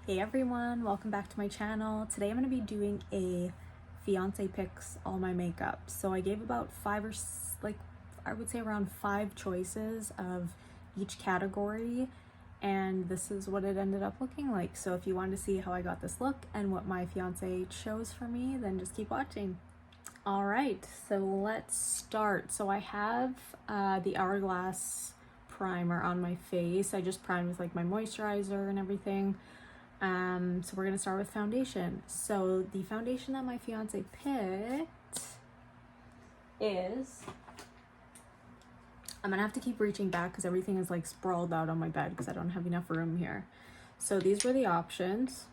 Hey everyone, welcome back to my channel. Today I'm going to be doing a fiance picks all my makeup. So I gave about I would say around 5 choices of each category, and this is what it ended up looking like. So if you want to see how I got this look and what my fiance chose for me, then just keep watching. All right, so let's start. So I have the Hourglass primer on my face. I just primed with like my moisturizer and everything. So we're gonna start with foundation. So the foundation that my fiance picked is, I'm gonna have to keep reaching back because everything is like sprawled out on my bed because I don't have enough room here. So these were the options.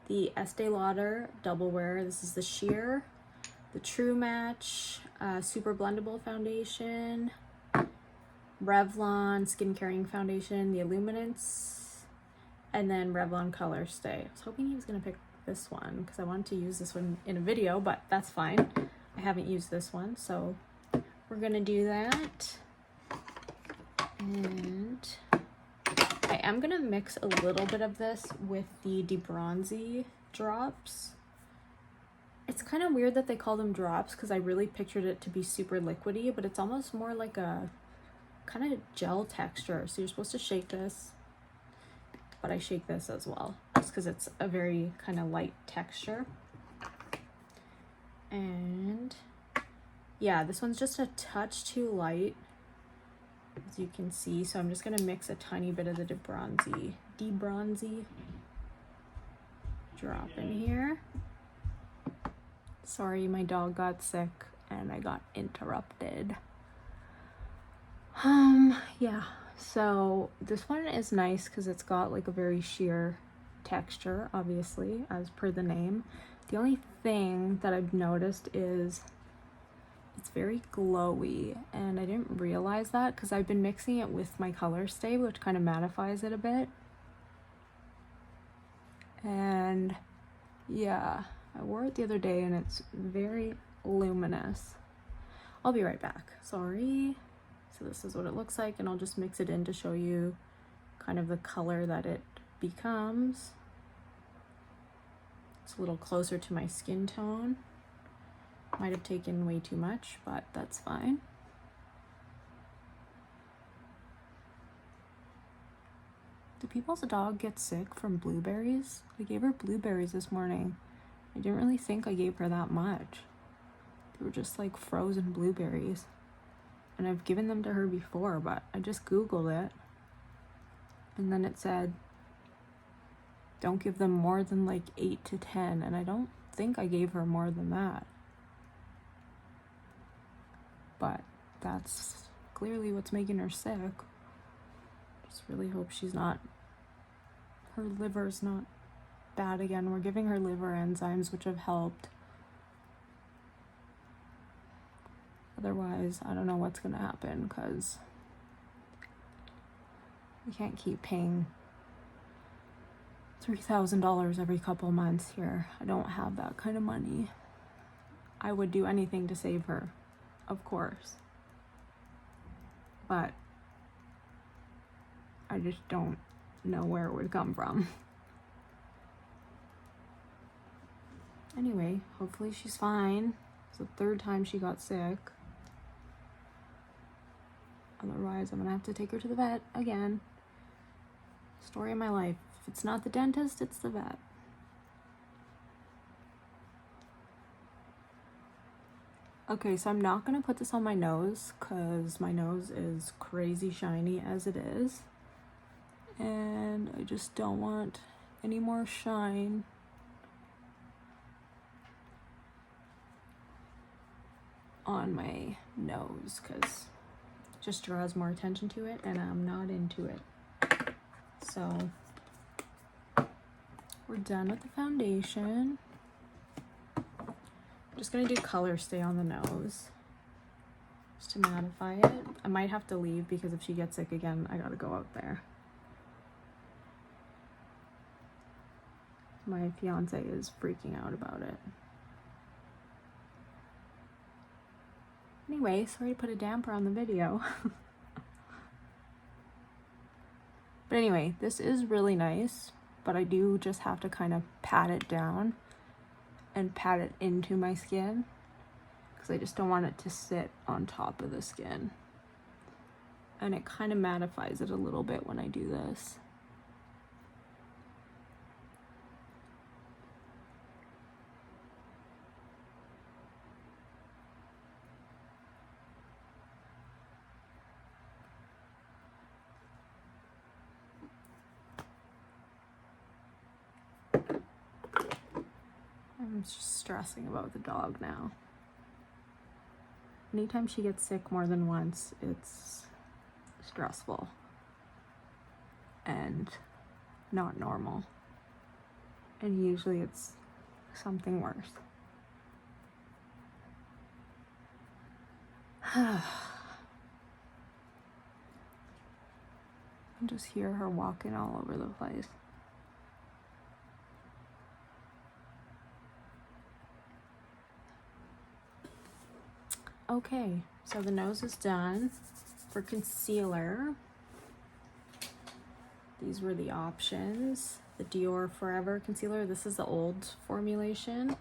The Estée Lauder Double Wear. This is the sheer, the True Match, super blendable foundation, Revlon skin caring foundation, the Illuminance, and then Revlon Color Stay. I was hoping he was gonna pick this one because I wanted to use this one in a video, but that's fine. I haven't used this one, so we're gonna do that. And I am gonna mix a little bit of this with the Dibronzi drops. It's kind of weird that they call them drops because I really pictured it to be super liquidy, but it's almost more like a kind of gel texture. So you're supposed to shake this, but I shake this as well just because it's a very kind of light texture. And yeah, this one's just a touch too light, as you can see, so I'm just gonna mix a tiny bit of the Dibronzi drop in here. Sorry, my dog got sick and I got interrupted. Yeah, so this one is nice because it's got like a very sheer texture, obviously, as per the name. The only thing that I've noticed is it's very glowy, and I didn't realize that because I've been mixing it with my Color Stay, which kind of mattifies it a bit. And yeah, I wore it the other day and it's very luminous. I'll be right back. Sorry. So this is what it looks like, and I'll just mix it in to show you kind of the color that it becomes. It's a little closer to my skin tone. Might have taken way too much, but that's fine. Did people's dog get sick from blueberries? I gave her blueberries this morning. I didn't really think I gave her that much. They were just like frozen blueberries. And I've given them to her before, but I just Googled it. And then it said, don't give them more than like 8 to 10. And I don't think I gave her more than that. But that's clearly what's making her sick. Just really hope she's not, her liver's not bad again. We're giving her liver enzymes, which have helped. Otherwise, I don't know what's gonna happen because we can't keep paying $3,000 every couple months here. I don't have that kind of money. I would do anything to save her, of course. But I just don't know where it would come from. Anyway, hopefully she's fine. It's the 3rd time she got sick. Otherwise, I'm gonna have to take her to the vet again. Story of my life. If it's not the dentist, it's the vet. Okay, so I'm not gonna put this on my nose because my nose is crazy shiny as it is. And I just don't want any more shine. On my nose because it just draws more attention to it and I'm not into it. So we're done with the foundation. I'm just gonna do Color Stay on the nose just to mattify it. I might have to leave because if she gets sick again, I gotta go out there. My fiance is freaking out about it. Anyway, sorry to put a damper on the video. But anyway, this is really nice. but I do just have to kind of pat it down and pat it into my skin because I just don't want it to sit on top of the skin. And it kind of mattifies it a little bit when I do this. I'm just stressing about the dog now. Anytime she gets sick more than once, it's stressful and not normal. And usually it's something worse. I can just hear her walking all over the place. Okay, so the nose is done. For concealer, these were the options. The Dior Forever concealer. This is the old formulation.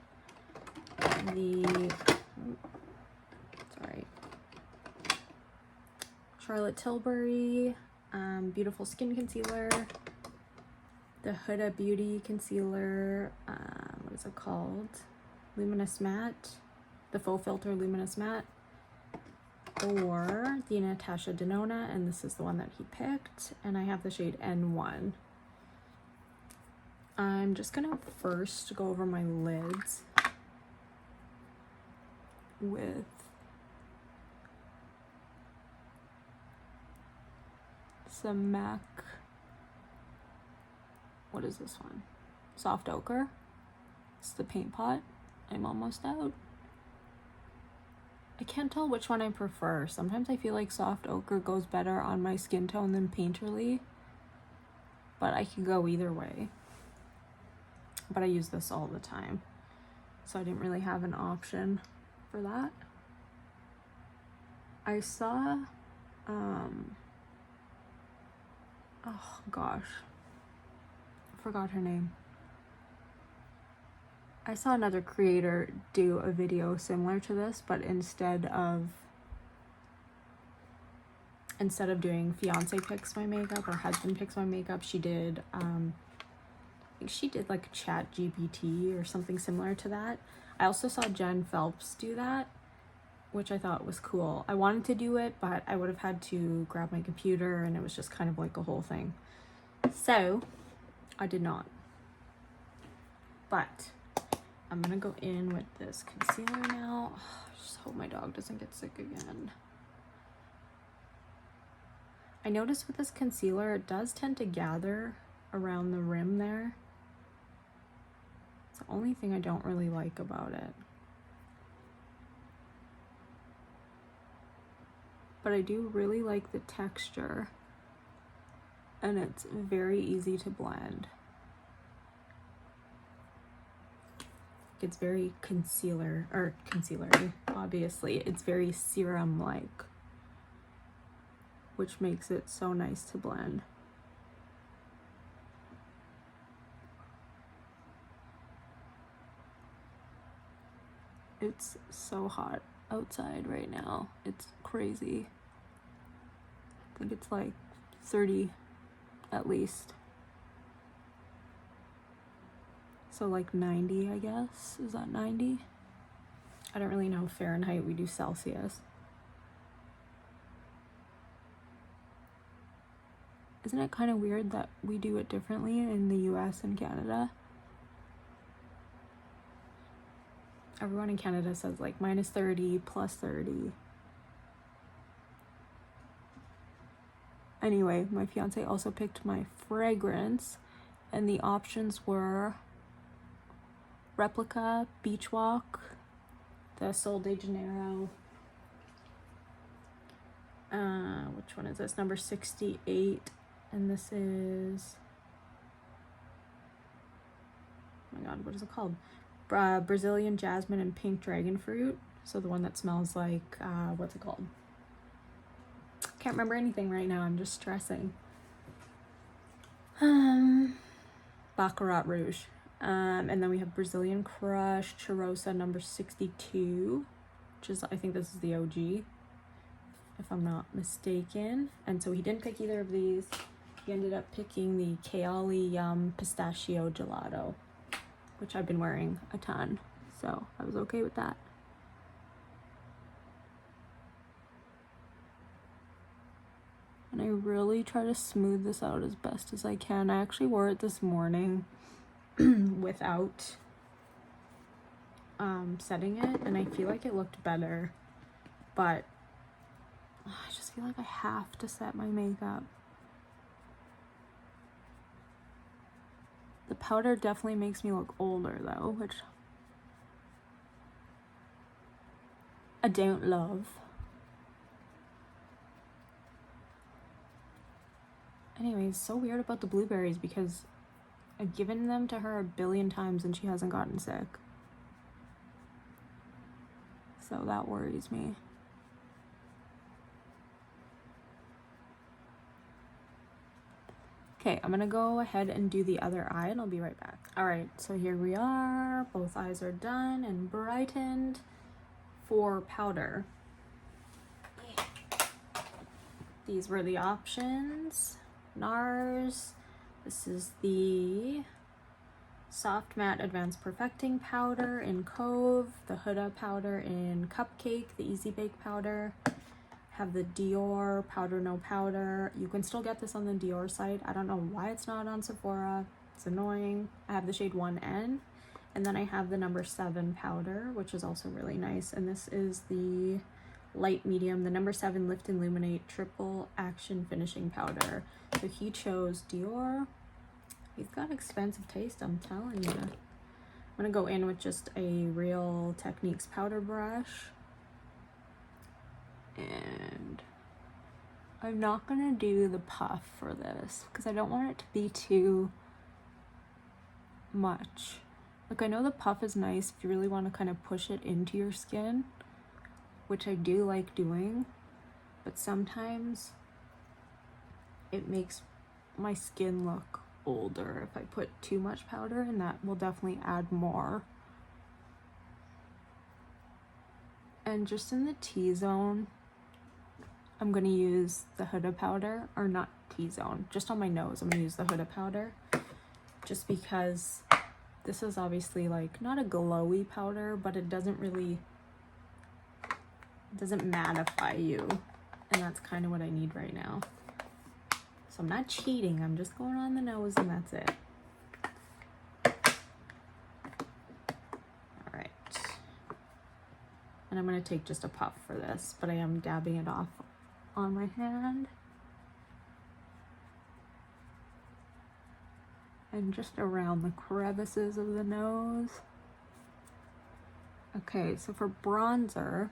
Charlotte Tilbury Beautiful Skin Concealer. The Huda Beauty Concealer. What is it called? Luminous Matte. The Faux Filter Luminous Matte. Or the Natasha Denona, and this is the one that he picked, and I have the shade N1. I'm just gonna first go over my lids with some MAC, what is this one? Soft Ochre. It's the paint pot. I'm almost out. I can't tell which one I prefer. Sometimes I feel like soft ochre goes better on my skin tone than painterly, but I could go either way. But I use this all the time, so I didn't really have an option for that. I saw, oh gosh, I forgot her name. I saw another creator do a video similar to this, but instead of doing fiance picks my makeup or husband picks my makeup, she did I think she did like Chat GPT or something similar to that. I also saw Jen Phelps do that, which I thought was cool. I wanted to do it, but I would have had to grab my computer, and it was just kind of like a whole thing. So I did not. But I'm gonna go in with this concealer now. I just hope my dog doesn't get sick again. I noticed with this concealer, it does tend to gather around the rim there. It's the only thing I don't really like about it. But I do really like the texture, and it's very easy to blend. It's very concealer-y, obviously. It's very serum-like, which makes it so nice to blend. It's so hot outside right now. It's crazy. I think it's like 30 at least. So like 90, I guess. Is that 90? I don't really know Fahrenheit. We do Celsius. Isn't it kind of weird that we do it differently in the US and Canada? Everyone in Canada says like minus 30, plus 30. Anyway, my fiance also picked my fragrance, and the options were Replica, Beach Walk, the Sol de Janeiro, which one is this? Number 68, and this is, oh my god, what is it called? Brazilian Jasmine and Pink Dragon Fruit. So the one that smells like, what's it called? Can't remember anything right now, I'm just stressing. Baccarat Rouge. And then we have Brazilian Crush, Cheirosa number 62, which is, I think this is the OG, if I'm not mistaken. And so he didn't pick either of these. He ended up picking the Kayali Yum Pistachio Gelato, which I've been wearing a ton, so I was okay with that. And I really try to smooth this out as best as I can. I actually wore it this morning without setting it, and I feel like it looked better, but I just feel like I have to set my makeup. The powder definitely makes me look older though, which I don't love. Anyways, so weird about the blueberries because I've given them to her a billion times and she hasn't gotten sick. So that worries me. Okay, I'm gonna go ahead and do the other eye and I'll be right back. All right, so here we are. Both eyes are done and brightened. For powder, these were the options. NARS, this is the Soft Matte Advanced Perfecting Powder in Cove, the Huda powder in Cupcake, the Easy Bake powder. Have the Dior Powder No Powder. You can still get this on the Dior site. I don't know why it's not on Sephora. It's annoying. I have the shade 1N. And then I have the number 7 powder, which is also really nice. And this is the light medium, the number 7 Lift and Illuminate Triple Action Finishing Powder. So he chose Dior. He's got expensive taste, I'm telling you. I'm gonna go in with just a Real Techniques powder brush. And I'm not gonna do the puff for this because I don't want it to be too much. Like, I know the puff is nice if you really want to kind of push it into your skin, which I do like doing, but sometimes it makes my skin look older if I put too much powder, and that will definitely add more. And just in the T-zone, I'm going to use the Huda powder, or not T-zone, just on my nose, I'm going to use the Huda powder, just because this is obviously like not a glowy powder, but it doesn't mattify you, and that's kind of what I need right now. So I'm not cheating, I'm just going on the nose and that's it. All right. And I'm going to take just a puff for this, but I am dabbing it off on my hand. And just around the crevices of the nose. Okay, so for bronzer,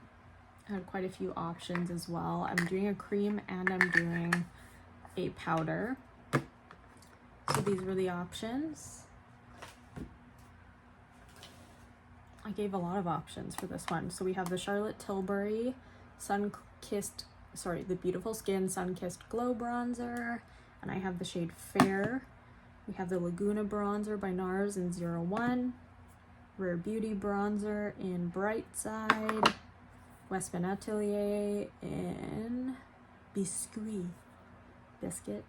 I had quite a few options as well. I'm doing a cream and I'm doing a powder. So these were the options. I gave a lot of options for this one. So we have the Charlotte Tilbury the Beautiful Skin Sun-Kissed Glow Bronzer, and I have the shade Fair. We have the Laguna Bronzer by NARS in 01, Rare Beauty Bronzer in Bright Side, Westman Atelier in Biscuit,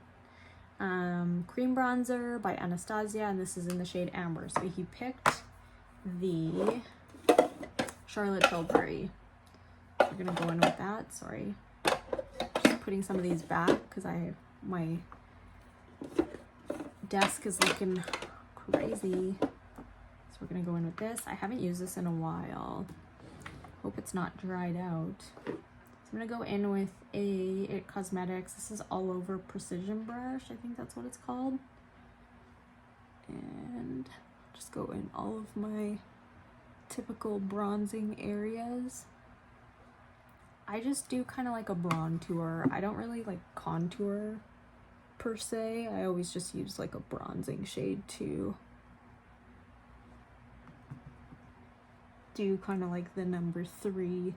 Cream Bronzer by Anastasia, and this is in the shade Amber. So he picked the Charlotte Tilbury. We're gonna go in with that, sorry. Just putting some of these back because my desk is looking crazy. So we're gonna go in with this. I haven't used this in a while. Hope it's not dried out. So I'm gonna go in with a It Cosmetics. This is All Over Precision Brush. I think that's what it's called. And just go in all of my typical bronzing areas. I just do kind of like a bronzer. I don't really like contour per se. I always just use like a bronzing shade to do kind of like the number 3.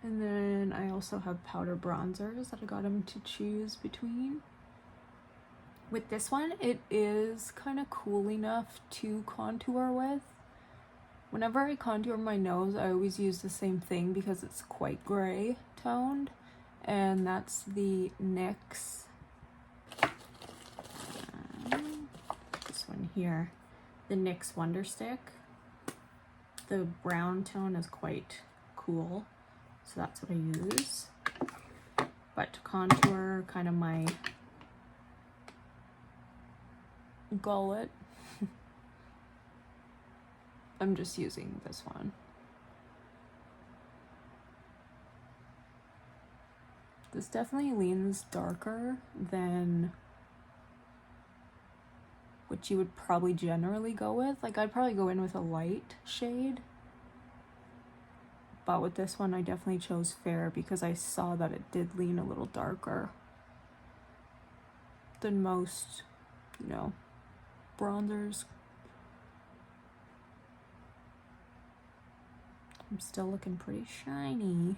And then I also have powder bronzers that I got him to choose between. With this one, it is kind of cool enough to contour with. Whenever I contour my nose, I always use the same thing because it's quite gray toned. And that's the NYX, this one here, the NYX Wonder Stick. The brown tone is quite cool, so that's what I use. But to contour kind of my gullet, I'm just using this one. This definitely leans darker than what you would probably generally go with. Like, I'd probably go in with a light shade, but with this one I definitely chose fair because I saw that it did lean a little darker than most, you know, bronzers. I'm still looking pretty shiny.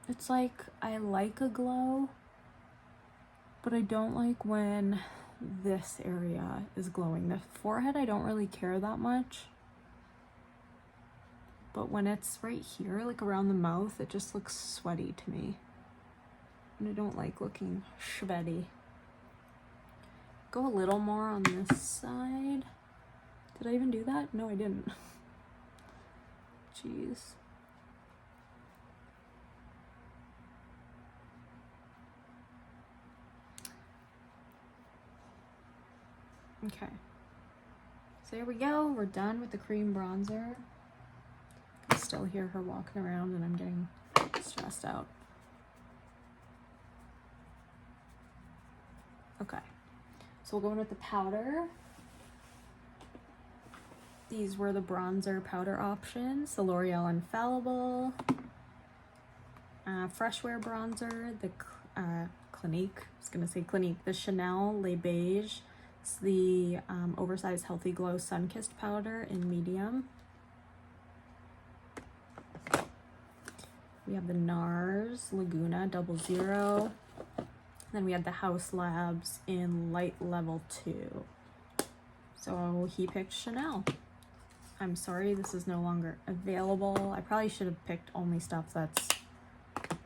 It's like, I like a glow, but I don't like when this area is glowing. The forehead, I don't really care that much. But when it's right here, like around the mouth, it just looks sweaty to me. And I don't like looking sweaty. Go a little more on this side. Did I even do that? No, I didn't. Jeez. Okay. So here we go. We're done with the cream bronzer. I can still hear her walking around and I'm getting stressed out. Okay. So we'll go in with the powder. These were the bronzer powder options. The L'Oreal Infallible, Fresh Wear bronzer, the Clinique, I was gonna say Clinique, the Chanel Les Beiges. It's the Oversize Healthy Glow Sun-Kissed powder in medium. We have the NARS Laguna 00. Then we had the House Labs in light level 2. So he picked Chanel. I'm sorry, this is no longer available. I probably should have picked only stuff that's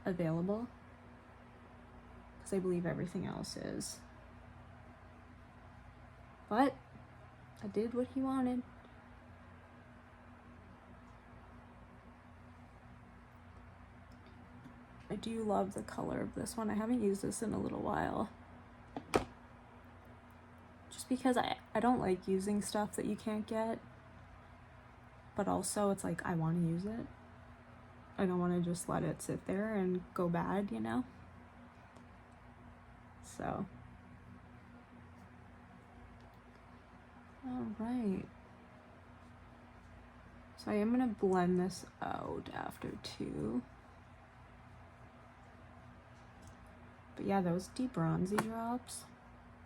available, because I believe everything else is. But I did what he wanted. I do love the color of this one. I haven't used this in a little while. Just because I don't like using stuff that you can't get. But also it's like, I want to use it. I don't want to just let it sit there and go bad, you know? So. Alright. So I am going to blend this out after too. But yeah, those Dibronzi drops,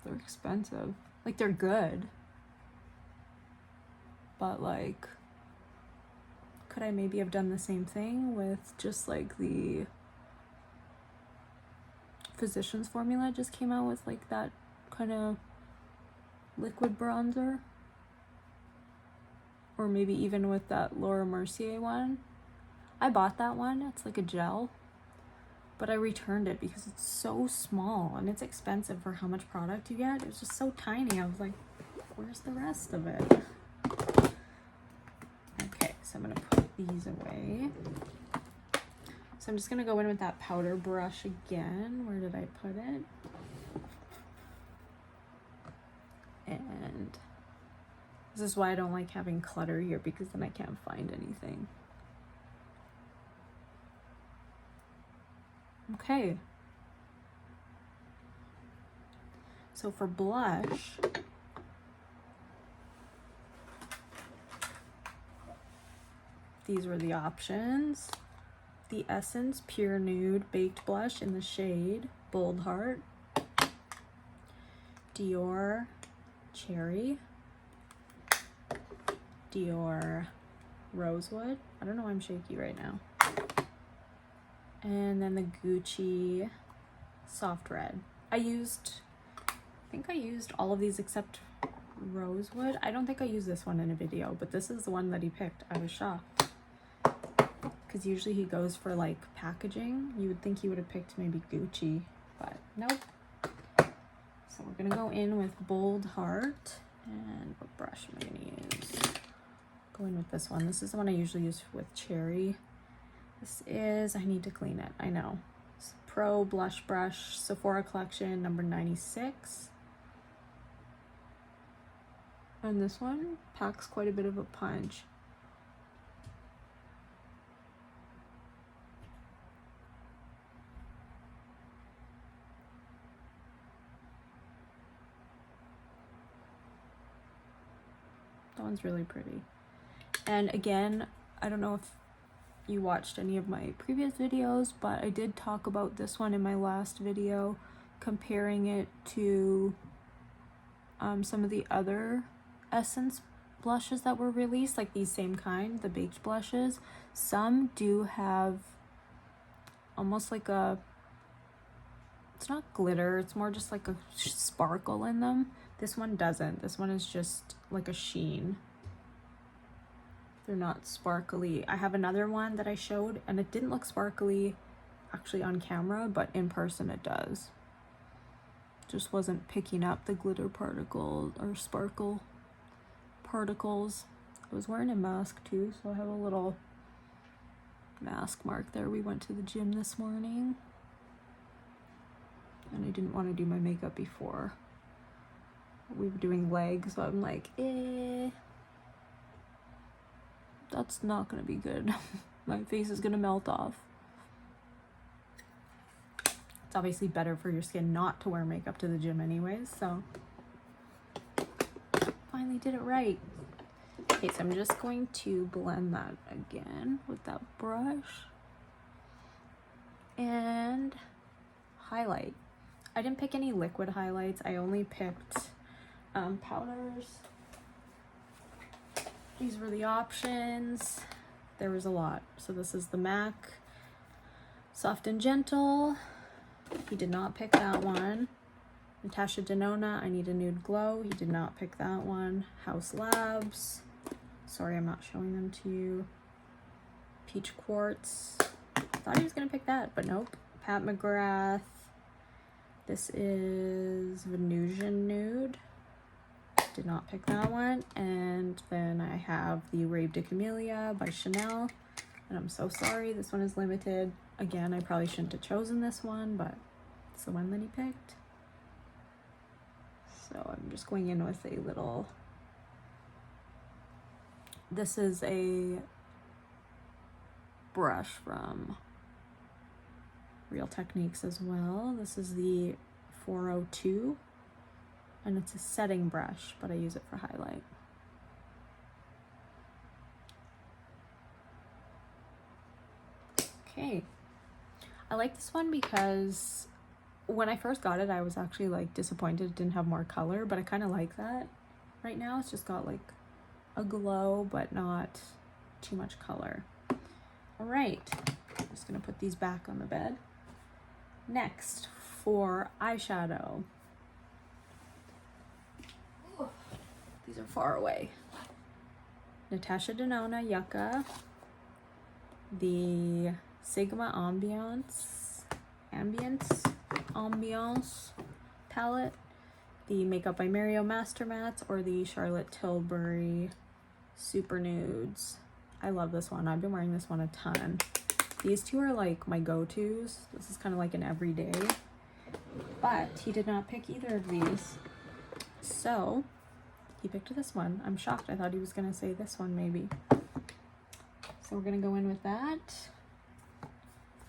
they're expensive. Like, they're good. But like, could I maybe have done the same thing with just like the Physicians formula just came out with like that kind of liquid bronzer? Or maybe even with that Laura Mercier one. I bought that one, it's like a gel. But I returned it because it's so small and it's expensive for how much product you get. It's just so tiny. I was like, where's the rest of it? Okay, so I'm gonna put these away. So I'm just gonna go in with that powder brush again. Where did I put it? And this is why I don't like having clutter here, because then I can't find anything. Okay. So for blush, these were the options. The Essence Pure Nude Baked Blush in the shade Bold Heart. Dior Cherry. Dior Rosewood. I don't know why I'm shaky right now. And then the Gucci Soft Red. I think I used all of these except Rosewood. I don't think I used this one in a video, but this is the one that he picked. I was shocked. Because usually he goes for like packaging. You would think he would have picked maybe Gucci, but nope. So we're gonna go in with Bold Heart. And what brush am I gonna use? Go in with this one. This is the one I usually use with Cherry. This is, I need to clean it, I know. It's Pro Blush Brush, Sephora Collection, number 96. And this one packs quite a bit of a punch. That one's really pretty. And again, I don't know if you watched any of my previous videos, but I did talk about this one in my last video, comparing it to some of the other Essence blushes that were released, like these same kind, the Beiges blushes. Some do have almost like a, it's not glitter, it's more just like a sparkle in them. This one doesn't. This one is just like a sheen. They're not sparkly. I have another one that I showed and it didn't look sparkly actually on camera, but in person it does. Just wasn't picking up the glitter particles or sparkle particles. I was wearing a mask too, so I have a little mask mark there. We went to the gym this morning and I didn't want to do my makeup before. We were doing legs, so I'm like, that's not gonna be good. My face is gonna melt off. It's obviously better for your skin not to wear makeup to the gym anyways, so finally did it right. Okay, so I'm just going to blend that again with that brush and highlight. I didn't pick any liquid highlights. I only picked powders. These were the options. There was a lot. So this is the MAC Soft and Gentle. He did not pick that one. Natasha Denona, I Need a Nude Glow. He did not pick that one. House Labs. Sorry, I'm not showing them to you. Peach Quartz. Thought he was gonna pick that, but nope. Pat McGrath. This is Venusian Nude. Did not pick that one. And then I have the Reve de Camelia by Chanel. And I'm so sorry, this one is limited. Again, I probably shouldn't have chosen this one, but it's the one that he picked. So I'm just going in with a little, this is a brush from Real Techniques as well. This is the 402. And it's a setting brush, but I use it for highlight. Okay. I like this one because when I first got it, I was actually like disappointed it didn't have more color, but I kind of like that. Right now, it's just got like a glow, but not too much color. All right, I'm just gonna put these back on the bed. Next, for eyeshadow. These are far away. Natasha Denona Yucca, the Sigma Ambiance palette, the Makeup by Mario Master Mattes, or the Charlotte Tilbury Super Nudes. I love this one. I've been wearing this one a ton. These two are like my go-tos. This is kind of like an everyday, but he did not pick either of these. So he picked this one. I'm shocked. I thought he was gonna say this one maybe. So we're gonna go in with that.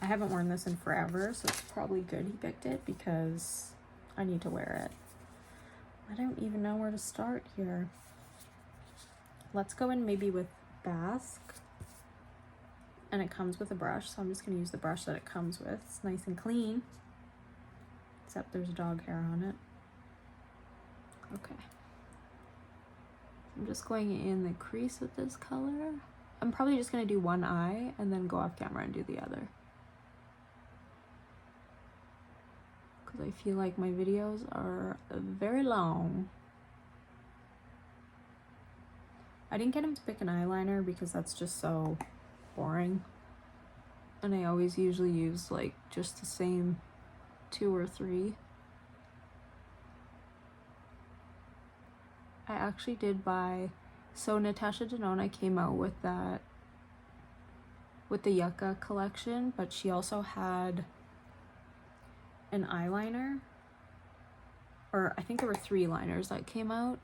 I haven't worn this in forever, so it's probably good he picked it because I need to wear it. I don't even know where to start here. Let's go in maybe with Basque. And it comes with a brush, so I'm just gonna use the brush that it comes with. It's nice and clean, except there's dog hair on it. Okay. I'm just going in the crease with this color. I'm probably just gonna do one eye and then go off camera and do the other. Because I feel like my videos are very long. I didn't get him to pick an eyeliner because that's just so boring. And I always usually use like just the same 2 or 3. I actually did buy, so Natasha Denona came out with that, with the Yucca collection, but she also had an eyeliner, or I think there were 3 liners that came out,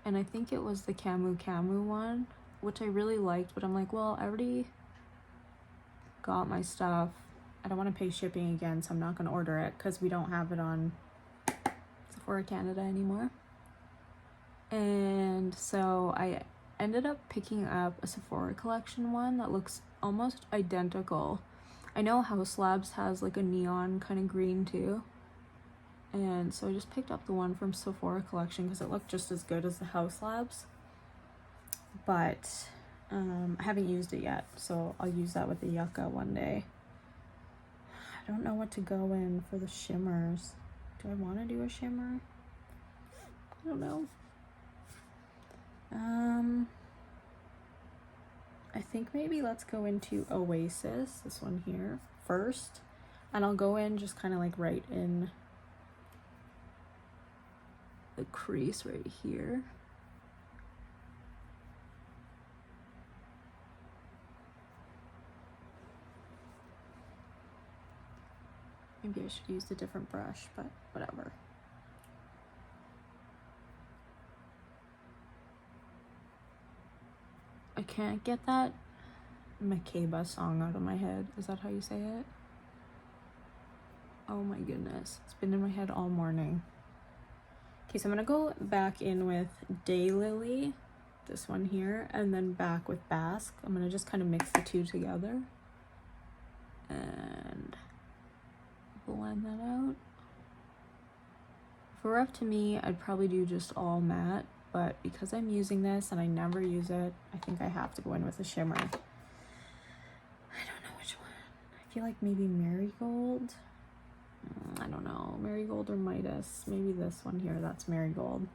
and I think it was the Camu one, which I really liked, but I'm like, well, I already got my stuff. I don't want to pay shipping again, so I'm not going to order it because we don't have it on Sephora Canada anymore. And so I ended up picking up a Sephora collection one that looks almost identical. I know House Labs has like a neon kind of green too, and so I just picked up the one from Sephora collection because it looked just as good as the House Labs, but I haven't used it yet, so I'll use that with the Yucca one day. I don't know what to go in for the shimmers. Do I want to do a shimmer? I don't know. I think maybe let's go into Oasis, this one here, first. And I'll go in just kind of like right in the crease right here. Maybe I should use a different brush, but whatever. I can't get that Makeba song out of my head. Is that how you say it? Oh my goodness. It's been in my head all morning. Okay, so I'm gonna go back in with Daylily, this one here, and then back with Basque. I'm gonna just kind of mix the 2 together and blend that out. If it were up to me, I'd probably do just all matte, but because I'm using this and I never use it, I think I have to go in with a shimmer. I don't know which one. I feel like maybe Marigold. I don't know, Marigold or Midas. Maybe this one here, that's Marigold.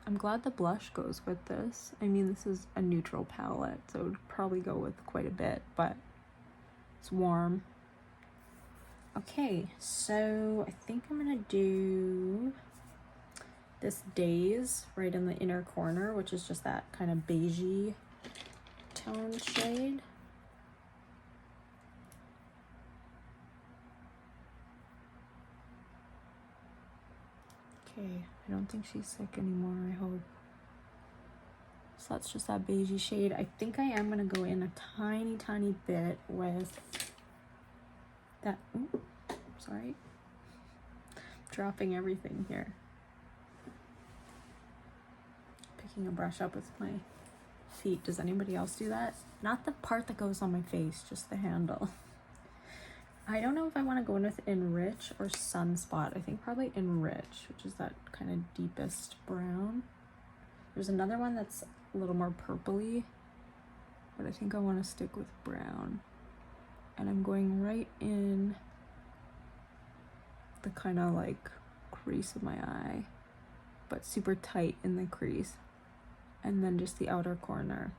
I'm glad the blush goes with this. I mean, this is a neutral palette, so it would probably go with quite a bit, but it's warm. Okay, so I think I'm gonna do this Days right in the inner corner, which is just that kind of beigey tone shade. Okay, I don't think she's sick anymore, I hope. So that's just that beigey shade. I think I am gonna go in a tiny bit with that, ooh, sorry, dropping everything here. Picking a brush up with my feet. Does anybody else do that? Not the part that goes on my face, just the handle. I don't know if I want to go in with Enrich or Sunspot. I think probably Enrich, which is that kind of deepest brown. There's another one that's a little more purpley, but I think I want to stick with brown. And I'm going right in the kind of like crease of my eye, but super tight in the crease. And then just the outer corner.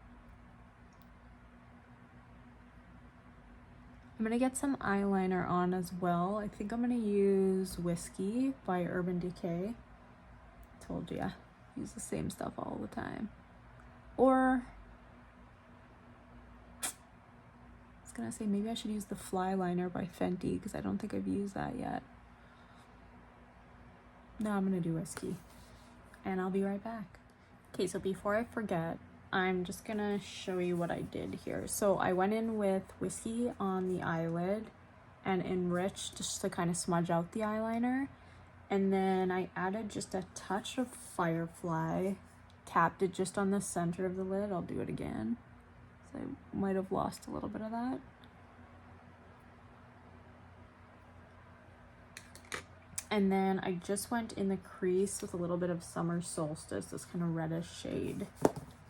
I'm gonna get some eyeliner on as well. I think I'm gonna use Whiskey by Urban Decay. Told ya, use the same stuff all the time. Or, I was gonna say maybe I should use the Fly Liner by Fenty because I don't think I've used that yet. No, I'm gonna do Whiskey. And I'll be right back. Okay, so before I forget, I'm just gonna show you what I did here. So I went in with Whiskey on the eyelid and Enrich just to kind of smudge out the eyeliner. And then I added just a touch of Firefly, tapped it just on the center of the lid. I'll do it again. So I might have lost a little bit of that. And then I just went in the crease with a little bit of Summer Solstice, this kind of reddish shade.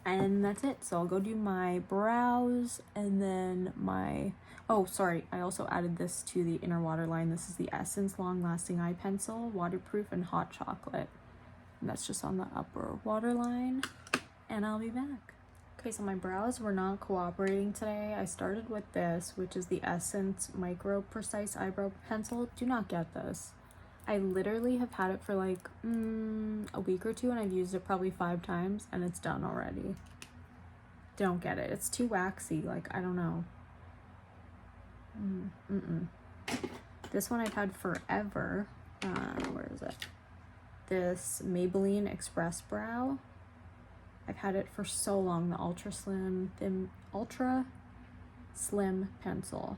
And that's it. So I'll go do my brows and then my... Oh, sorry. I also added this to the inner waterline. This is the Essence Long Lasting Eye Pencil, waterproof and hot chocolate. And that's just on the upper waterline. And I'll be back. Okay, so my brows were not cooperating today. I started with this, which is the Essence Micro Precise Eyebrow Pencil. Do not get this. I literally have had it for like a week or two, and I've used it probably 5 times, and it's done already. Don't get it. It's too waxy. Like, I don't know. This one I've had forever. Where is it? This Maybelline Express Brow. I've had it for so long. The ultra slim pencil,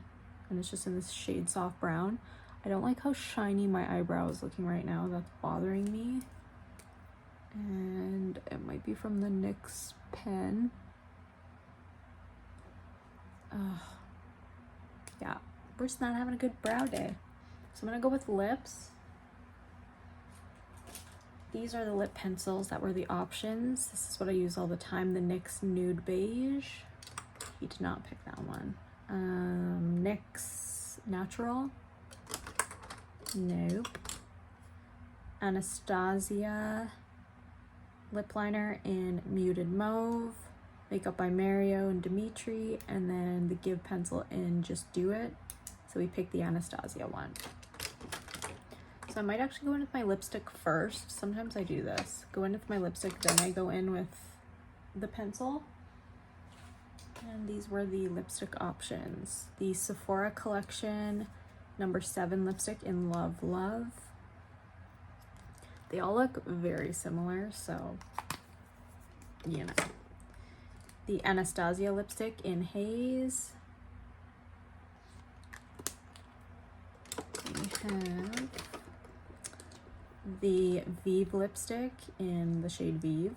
and it's just in this shade soft brown. I don't like how shiny my eyebrow is looking right now. That's bothering me. And it might be from the NYX pen. Yeah, we're just not having a good brow day. So I'm gonna go with lips. These are the lip pencils that were the options. This is what I use all the time, the NYX Nude Beige. He did not pick that one. NYX Natural. Nope. Anastasia lip liner in Muted Mauve. Makeup by Mario and Dimitri. And then the Give pencil in Just Do It. So we picked the Anastasia one. So I might actually go in with my lipstick first. Sometimes I do this. Go in with my lipstick, then I go in with the pencil. And these were the lipstick options. The Sephora Collection number 7 lipstick in Love Love. They all look very similar, so you know. The Anastasia lipstick in Haze. We have the Vive lipstick in the shade Vive.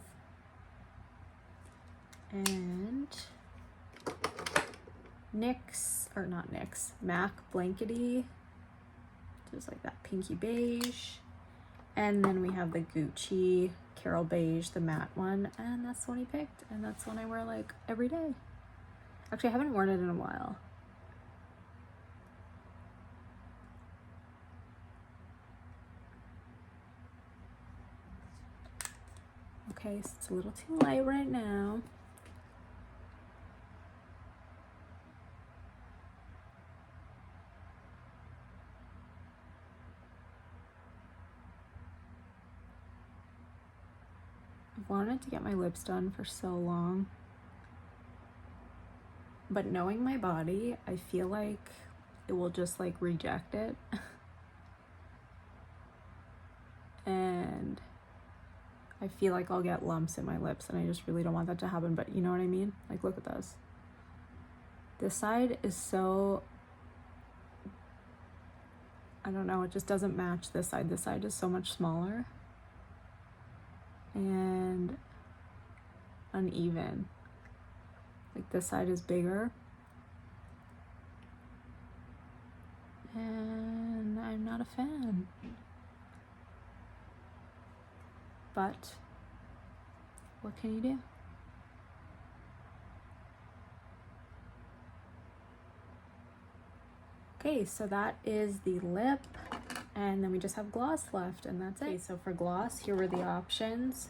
And NYX, or not NYX, MAC Blankety, just like that pinky beige. And then we have the Gucci Carol Beige, the matte one, and that's the one he picked, and that's the one I wear like every day. Actually, I haven't worn it in a while. Okay, so it's a little too light right now. I've wanted to get my lips done for so long, but knowing my body, I feel like it will just like reject it. And I feel like I'll get lumps in my lips, and I just really don't want that to happen, but you know what I mean? Like, look at this. This side is so, I don't know, it just doesn't match this side. This side is so much smaller and uneven. Like, this side is bigger, and I'm not a fan. But what can you do? Okay, so that is the lip, and then we just have gloss left, and that's it. Okay, so for gloss, here were the options.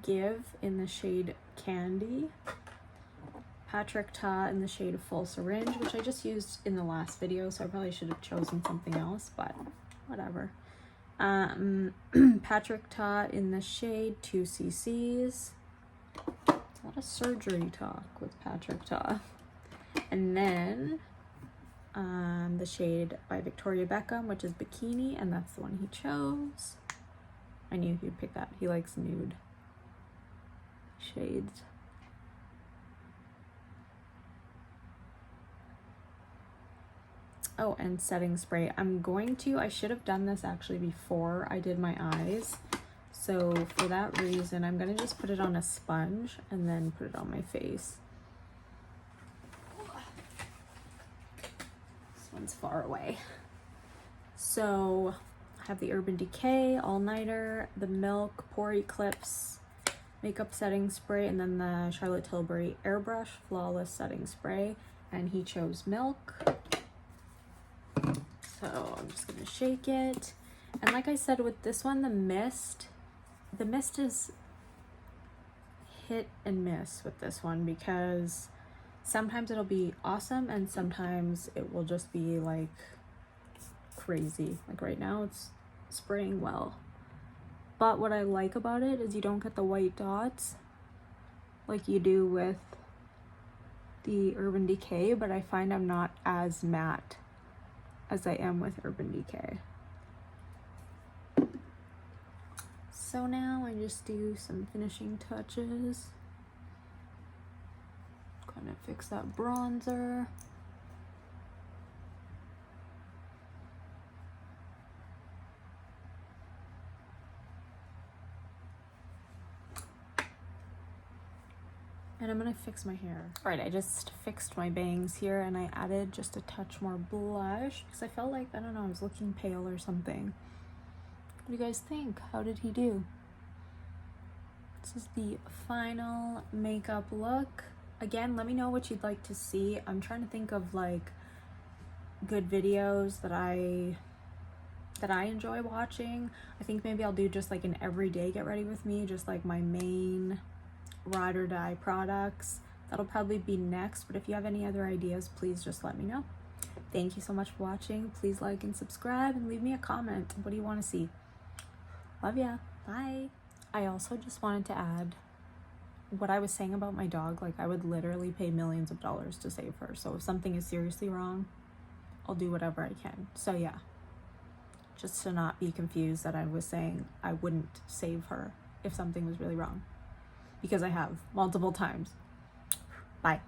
Give in the shade Candy. Patrick Ta in the shade Full Syringe, which I just used in the last video, so I probably should have chosen something else, but whatever. Patrick Ta in the shade 2cc's. A lot of surgery talk with Patrick Ta. And then the shade by Victoria Beckham, which is Bikini, and that's the one he chose. I knew he'd pick that. He likes nude shades. Oh, and setting spray. I should have done this actually before I did my eyes. So for that reason, I'm gonna just put it on a sponge and then put it on my face. This one's far away. So have the Urban Decay All Nighter, the Milk Pore Eclipse Makeup Setting Spray, and then the Charlotte Tilbury Airbrush Flawless Setting Spray. And he chose Milk. So I'm just gonna shake it. And like I said with this one, the mist is hit and miss with this one, because sometimes it'll be awesome and sometimes it will just be like crazy. Like right now it's spraying well. But what I like about it is you don't get the white dots like you do with the Urban Decay, but I find I'm not as matte as I am with Urban Decay. So now I just do some finishing touches. Gonna fix that bronzer. And I'm gonna fix my hair. All right, I just fixed my bangs here and I added just a touch more blush because I felt like, I don't know, I was looking pale or something. What do you guys think? How did he do? This is the final makeup look. Again, let me know what you'd like to see. I'm trying to think of like good videos that I enjoy watching. I think maybe I'll do just like an everyday get ready with me, just like my main ride or die products. That'll probably be next, but if you have any other ideas, please just let me know. Thank you so much for watching. Please like and subscribe and leave me a comment. What do you want to see? Love ya. Bye. I also just wanted to add what I was saying about my dog. Like, I would literally pay millions of dollars to save her. So if something is seriously wrong, I'll do whatever I can. So yeah, just to not be confused that I was saying I wouldn't save her if something was really wrong, because I have multiple times. Bye.